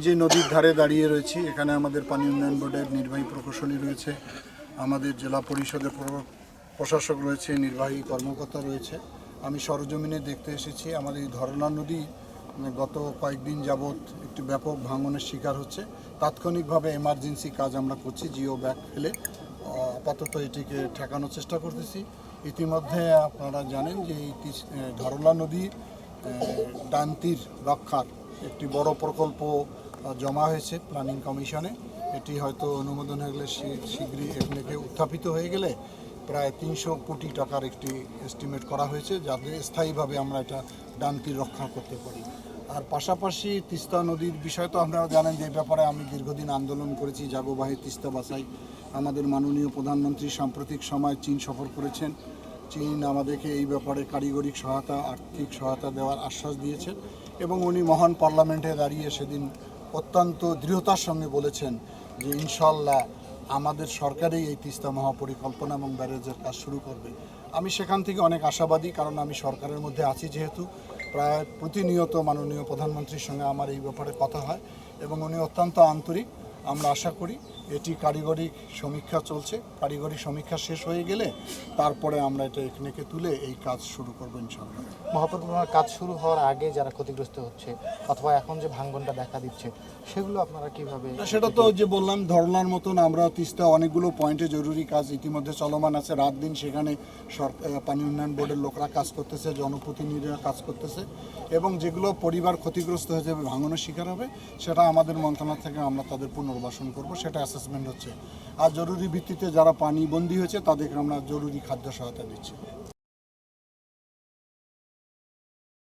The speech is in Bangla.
যে নদীর ধারে দাঁড়িয়ে রয়েছি, এখানে আমাদের পানি উন্নয়ন বোর্ডের নির্বাহী প্রকৌশলী রয়েছে, আমাদের জেলা পরিষদের প্রশাসক রয়েছে, নির্বাহী কর্মকর্তা রয়েছে। আমি সরজমিনে দেখতে এসেছি আমাদের এই ধরলা নদী গত কয়েকদিন যাবৎ একটি ব্যাপক ভাঙনের শিকার হচ্ছে। তাৎক্ষণিকভাবে এমার্জেন্সি কাজ আমরা করছি, জিও ব্যাগ ফেলে আপাতত এটিকে ঠেকানোর চেষ্টা করতেছি। ইতিমধ্যে আপনারা জানেন যে এই ধরলা নদী ডান্তির রক্ষার একটি বড় প্রকল্প জমা হয়েছে প্ল্যানিং কমিশনে। এটি হয়তো অনুমোদন হয়ে গেলে শীঘ্রই এগুলোকে উত্থাপিত হয়ে গেলে প্রায় 300 কোটি টাকার একটি এস্টিমেট করা হয়েছে, যাতে স্থায়ীভাবে আমরা এটা ডান্তির রক্ষা করতে পারি। আর পাশাপাশি তিস্তা নদীর বিষয় তো আপনারা জানেন যে ব্যাপারে আমি দীর্ঘদিন আন্দোলন করেছি, জাগোবাহী তিস্তা বাঁচাই। আমাদের মাননীয় প্রধানমন্ত্রী সাম্প্রতিক সময় চীন সফর করেছেন। চীন আমাদেরকে এই ব্যাপারে কারিগরি সহায়তা, আর্থিক সহায়তা দেওয়ার আশ্বাস দিয়েছেন এবং উনি মহান পার্লামেন্টে দাঁড়িয়ে সেদিন অত্যন্ত দৃঢ়তার সঙ্গে বলেছেন যে ইনশাল্লাহ আমাদের সরকারই এই তিস্তা মহাপরিকল্পনা এবং ব্যারেজের কাজ শুরু করবে। আমি সেখান থেকে অনেক আশাবাদী, কারণ আমি সরকারের মধ্যে আছি যেহেতু। প্রায় প্রতিনিয়ত মাননীয় প্রধানমন্ত্রীর সঙ্গে আমার এই ব্যাপারে কথা হয় এবং উনি অত্যন্ত আন্তরিক। আমরা আশা করি এটি কারিগরি সমীক্ষা চলছে, কারিগরি সমীক্ষা শেষ হয়ে গেলে তারপরে আমরা এটা এখানে তুলে এই কাজ শুরু করবো ইনশাআল্লাহ। মহাপরিকল্পনার কাজ শুরু হওয়ার আগে যারা ক্ষতিগ্রস্ত হচ্ছে অথবা এখন যে ভাঙ্গনটা দেখা দিচ্ছে, সেগুলো আপনারা কিভাবে? সেটা তো যে বললাম, ধরলার মতন আমরা তিস্তা অনেকগুলো পয়েন্টে জরুরি কাজ ইতিমধ্যে চলমান আছে। রাত দিন সেখানে পানি উন্নয়ন বোর্ডের লোকরা কাজ করতেছে, জনপ্রতিনিধিরা কাজ করতেছে এবং যেগুলো পরিবার ক্ষতিগ্রস্ত হয়ে যাবে, ভাঙনের শিকার হবে, সেটা আমাদের মন্ত্রণালয় থেকে আমরা তাদের পুনর্বাসন করব, সেটা অ্যাসেসমেন্ট হচ্ছে। আর জরুরি ভিত্তিতে যারা পানি বন্দী হয়েছে তাদেরকে আমরা জরুরি খাদ্য সহায়তা দিচ্ছি।